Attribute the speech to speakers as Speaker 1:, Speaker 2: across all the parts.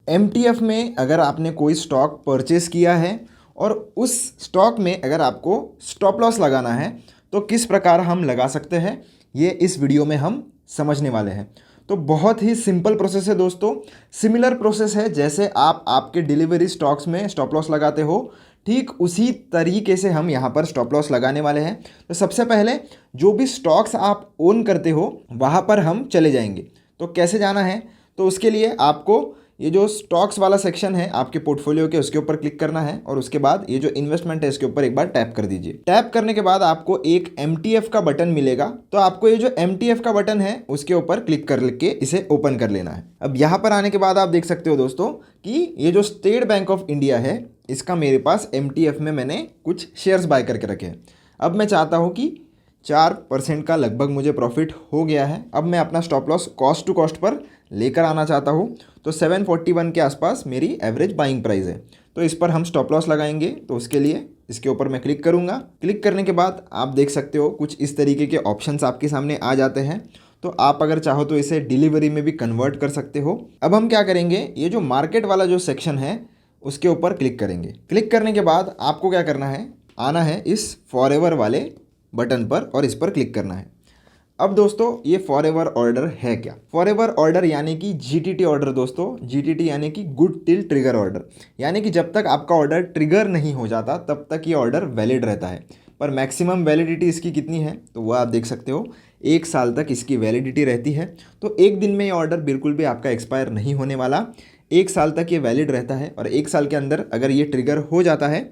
Speaker 1: MTF में अगर आपने कोई स्टॉक परचेस किया है और उस स्टॉक में अगर आपको स्टॉप लॉस लगाना है तो किस प्रकार हम लगा सकते हैं, ये इस वीडियो में हम समझने वाले हैं। तो बहुत ही सिंपल प्रोसेस है दोस्तों, सिमिलर प्रोसेस है जैसे आप आपके डिलीवरी स्टॉक्स में स्टॉप लॉस लगाते हो, ठीक उसी तरीके से हम यहाँ पर स्टॉप लॉस लगाने वाले हैं। तो सबसे पहले जो भी स्टॉक्स आप ओन करते हो वहाँ पर हम चले जाएंगे। तो कैसे जाना है, तो उसके लिए आपको ये जो स्टॉक्स वाला सेक्शन है आपके पोर्टफोलियो के, उसके ऊपर क्लिक करना है और उसके बाद ये जो इन्वेस्टमेंट है इसके ऊपर एक बार टैप कर दीजिए। टैप करने के बाद आपको एक एमटीएफ का बटन मिलेगा, तो आपको ये जो एमटीएफ का बटन है उसके ऊपर क्लिक करके इसे ओपन कर लेना है। अब यहाँ पर आने के बाद आप देख सकते हो दोस्तों कि ये जो स्टेट बैंक ऑफ इंडिया है इसका मेरे पास एमटीएफ में मैंने कुछ शेयर्स बाय करके रखे हैं। अब मैं चाहता हूँ कि 4% का लगभग मुझे प्रॉफिट हो गया है। अब मैं अपना stop loss cost to cost पर लेकर आना चाहता हूँ, तो 741 के आसपास मेरी एवरेज बाइंग प्राइस है, तो इस पर हम स्टॉप लॉस लगाएंगे। तो उसके लिए इसके ऊपर मैं क्लिक करूँगा। क्लिक करने के बाद आप देख सकते हो कुछ इस तरीके के ऑप्शंस आपके सामने आ जाते हैं, तो आप अगर चाहो तो इसे डिलीवरी में भी कन्वर्ट कर सकते हो। अब हम क्या करेंगे, ये जो मार्केट वाला जो सेक्शन है उसके ऊपर क्लिक करेंगे। क्लिक करने के बाद आपको क्या करना है, आना है इस फॉरएवर वाले बटन पर और इस पर क्लिक करना है। अब दोस्तों ये फॉरएवर ऑर्डर है क्या, फॉरएवर ऑर्डर यानी कि जीटीटी ऑर्डर दोस्तों, जीटीटी यानी कि गुड टिल ट्रिगर ऑर्डर, यानी कि जब तक आपका ऑर्डर ट्रिगर नहीं हो जाता तब तक ये ऑर्डर वैलिड रहता है। पर मैक्सिमम वैलिडिटी इसकी कितनी है, तो वो आप देख सकते हो 1 साल तक इसकी वैलिडिटी रहती है। तो एक दिन में ये ऑर्डर बिल्कुल भी आपका एक्सपायर नहीं होने वाला, 1 साल तक ये वैलिड रहता है। और 1 साल के अंदर अगर ये ट्रिगर हो जाता है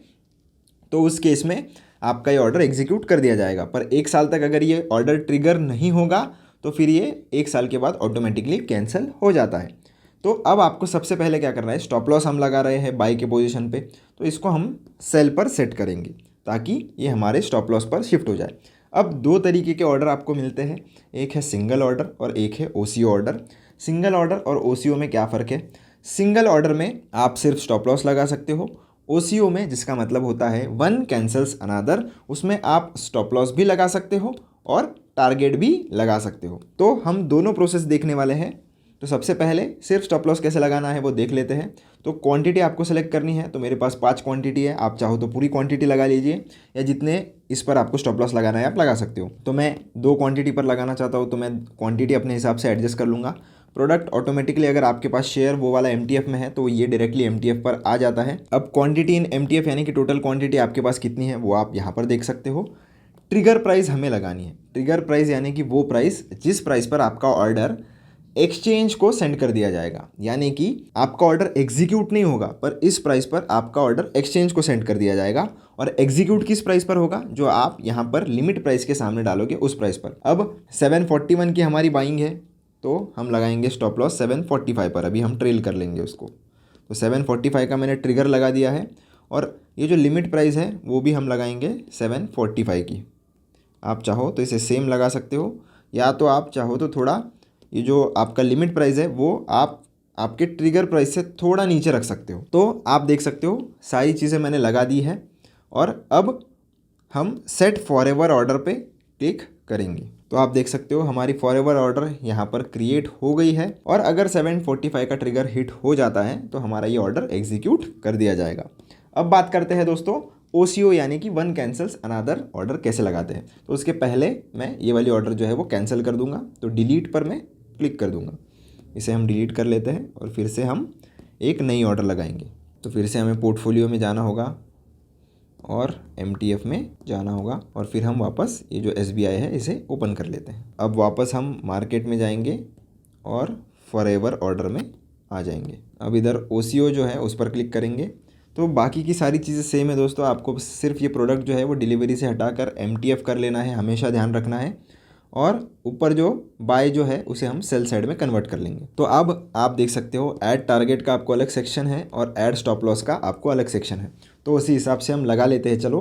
Speaker 1: तो उस केस में आपका ये ऑर्डर एग्जीक्यूट कर दिया जाएगा। पर 1 साल तक अगर ये ऑर्डर ट्रिगर नहीं होगा तो फिर ये 1 साल के बाद ऑटोमेटिकली कैंसिल हो जाता है। तो अब आपको सबसे पहले क्या करना है, स्टॉप लॉस हम लगा रहे हैं बाई के पोजीशन पे, तो इसको हम सेल पर सेट करेंगे ताकि ये हमारे स्टॉप लॉस पर शिफ्ट हो जाए। अब 2 तरीके के ऑर्डर आपको मिलते हैं, एक है सिंगल ऑर्डर और एक है ओसीओ ऑर्डर। सिंगल ऑर्डर और ओसीओ में क्या फ़र्क है, सिंगल ऑर्डर में आप सिर्फ स्टॉप लॉस लगा सकते हो। ओसीओ में, जिसका मतलब होता है वन कैंसल्स अनदर, उसमें आप स्टॉप लॉस भी लगा सकते हो और टारगेट भी लगा सकते हो। तो हम दोनों प्रोसेस देखने वाले हैं। तो सबसे पहले सिर्फ स्टॉप लॉस कैसे लगाना है वो देख लेते हैं। तो क्वांटिटी आपको सेलेक्ट करनी है, तो मेरे पास 5 क्वांटिटी है, आप चाहो तो पूरी क्वांटिटी लगा लीजिए या जितने इस पर आपको स्टॉप लॉस लगाना है आप लगा सकते हो। तो मैं 2 क्वांटिटी पर लगाना चाहता हूँ, तो मैं क्वांटिटी अपने हिसाब से एडजस्ट कर लूँगा। प्रोडक्ट ऑटोमेटिकली अगर आपके पास शेयर वो वाला एमटीएफ में है तो ये डायरेक्टली एमटीएफ पर आ जाता है। अब क्वांटिटी इन एमटीएफ यानी कि टोटल क्वांटिटी आपके पास कितनी है वो आप यहाँ पर देख सकते हो। ट्रिगर प्राइस हमें लगानी है, ट्रिगर प्राइस यानी कि वो प्राइस जिस प्राइस पर आपका ऑर्डर एक्सचेंज को सेंड कर दिया जाएगा, यानी कि आपका ऑर्डर एग्जीक्यूट नहीं होगा पर इस प्राइस पर आपका ऑर्डर एक्सचेंज को सेंड कर दिया जाएगा। और एग्जीक्यूट किस प्राइस पर होगा, जो आप यहाँ पर लिमिट प्राइस के सामने डालोगे उस प्राइस पर। अब 741 की हमारी बाइंग है तो हम लगाएंगे स्टॉप लॉस 745 पर, अभी हम ट्रेल कर लेंगे उसको। तो 745 का मैंने ट्रिगर लगा दिया है और ये जो लिमिट प्राइस है वो भी हम लगाएंगे 745 की। आप चाहो तो इसे सेम लगा सकते हो या तो आप चाहो तो थोड़ा ये जो आपका लिमिट प्राइस है वो आप आपके ट्रिगर प्राइस से थोड़ा नीचे रख सकते हो। तो आप देख सकते हो सारी चीज़ें मैंने लगा दी है और अब हम सेट फॉरएवर ऑर्डर पे क्लिक करेंगे। तो आप देख सकते हो हमारी फॉरएवर ऑर्डर यहाँ पर क्रिएट हो गई है और अगर 745 का ट्रिगर हिट हो जाता है तो हमारा ये ऑर्डर एग्जीक्यूट कर दिया जाएगा। अब बात करते हैं दोस्तों ओसीओ यानी कि वन कैंसल्स अनदर ऑर्डर कैसे लगाते हैं। तो उसके पहले मैं ये वाली ऑर्डर जो है वो कैंसिल कर दूंगा, तो डिलीट पर मैं क्लिक कर दूंगा। इसे हम डिलीट कर लेते हैं और फिर से हम एक नई ऑर्डर लगाएंगे। तो फिर से हमें पोर्टफोलियो में जाना होगा और एमटीएफ में जाना होगा और फिर हम वापस ये जो एसबीआई है इसे ओपन कर लेते हैं। अब वापस हम मार्केट में जाएंगे और फॉरएवर ऑर्डर में आ जाएंगे। अब इधर ओसीओ जो है उस पर क्लिक करेंगे। तो बाकी की सारी चीज़ें सेम है दोस्तों, आपको सिर्फ ये प्रोडक्ट जो है वो डिलीवरी से हटाकर एमटीएफ कर लेना है, हमेशा ध्यान रखना है। और ऊपर जो बाय जो है उसे हम सेल साइड में कन्वर्ट कर लेंगे। तो अब आप देख सकते हो ऐड टारगेट का आपको अलग सेक्शन है और ऐड स्टॉप लॉस का आपको अलग सेक्शन है। तो उसी हिसाब से हम लगा लेते हैं। चलो,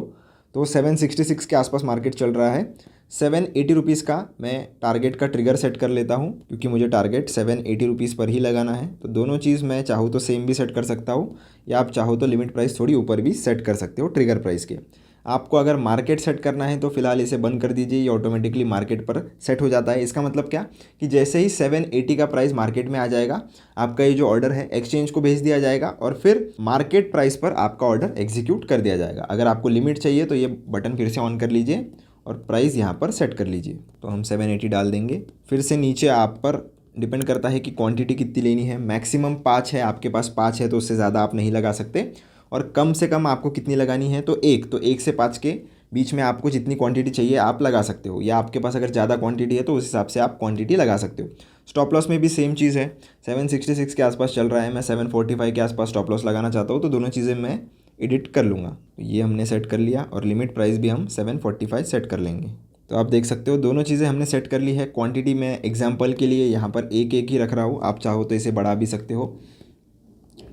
Speaker 1: तो 766 के आसपास मार्केट चल रहा है। 780 रुपीज़ का मैं टारगेट का ट्रिगर सेट कर लेता हूँ क्योंकि मुझे टारगेट 780 रुपीज़ पर ही लगाना है। तो दोनों चीज़ मैं चाहूँ तो सेम भी सेट कर सकता हूँ या आप चाहो तो लिमिट प्राइस थोड़ी ऊपर भी सेट कर सकते हो ट्रिगर प्राइस के। आपको अगर मार्केट सेट करना है तो फिलहाल इसे बंद कर दीजिए, ये ऑटोमेटिकली मार्केट पर सेट हो जाता है। इसका मतलब क्या कि जैसे ही 780 का प्राइस मार्केट में आ जाएगा, आपका ये जो ऑर्डर है एक्सचेंज को भेज दिया जाएगा और फिर मार्केट प्राइस पर आपका ऑर्डर एग्जीक्यूट कर दिया जाएगा। अगर आपको लिमिट चाहिए तो ये बटन फिर से ऑन कर लीजिए और प्राइस यहाँ पर सेट कर लीजिए। तो हम 780 डाल देंगे। फिर से नीचे आप पर डिपेंड करता है कि क्वांटिटी कितनी लेनी है। मैक्सिमम 5 है, आपके पास 5 है तो उससे ज़्यादा आप नहीं लगा सकते। और कम से कम आपको कितनी लगानी है तो 1 से 5 के बीच में आपको जितनी क्वांटिटी चाहिए आप लगा सकते हो, या आपके पास अगर ज़्यादा क्वांटिटी है तो उस हिसाब से आप क्वांटिटी लगा सकते हो। स्टॉप लॉस में भी सेम चीज़ है। 766 के आसपास चल रहा है, मैं 745 के आसपास स्टॉप लॉस लगाना चाहता हूँ तो दोनों चीज़ें मैं एडिट कर लूँगा। तो ये हमने सेट कर लिया और लिमिट प्राइस भी हम 745 सेट कर लेंगे। तो आप देख सकते हो दोनों चीज़ें हमने सेट कर ली है। क्वांटिटी में एग्जांपल के लिए यहाँ पर एक ही रख रहा हूँ, आप चाहो तो इसे बढ़ा भी सकते हो।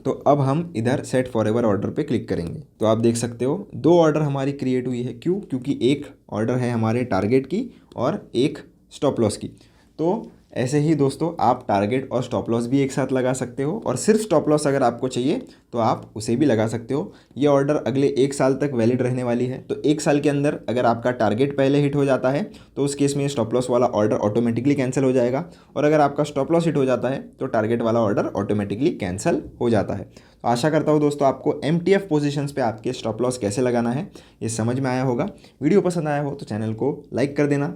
Speaker 1: तो अब हम इधर सेट फॉरएवर ऑर्डर पे क्लिक करेंगे। तो आप देख सकते हो 2 ऑर्डर हमारी क्रिएट हुई है। क्यों? क्योंकि एक ऑर्डर है हमारे टारगेट की और एक स्टॉप लॉस की। तो ऐसे ही दोस्तों आप टारगेट और स्टॉप लॉस भी एक साथ लगा सकते हो, और सिर्फ स्टॉप लॉस अगर आपको चाहिए तो आप उसे भी लगा सकते हो। ये ऑर्डर अगले 1 साल तक वैलिड रहने वाली है। तो 1 साल के अंदर अगर आपका टारगेट पहले हिट हो जाता है तो उस केस में स्टॉप लॉस वाला ऑर्डर ऑटोमेटिकली कैंसिल हो जाएगा, और अगर आपका स्टॉप लॉस हिट हो जाता है तो टारगेट वाला ऑर्डर ऑटोमेटिकली कैंसिल हो जाता है। तो आशा करता हूँ दोस्तों आपको MTF पोजीशंस पे आपके स्टॉप लॉस कैसे लगाना है ये समझ में आया होगा। वीडियो पसंद आया हो तो चैनल को लाइक कर देना।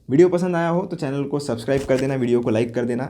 Speaker 1: वीडियो पसंद आया हो तो चैनल को सब्सक्राइब कर देना, वीडियो को लाइक कर देना।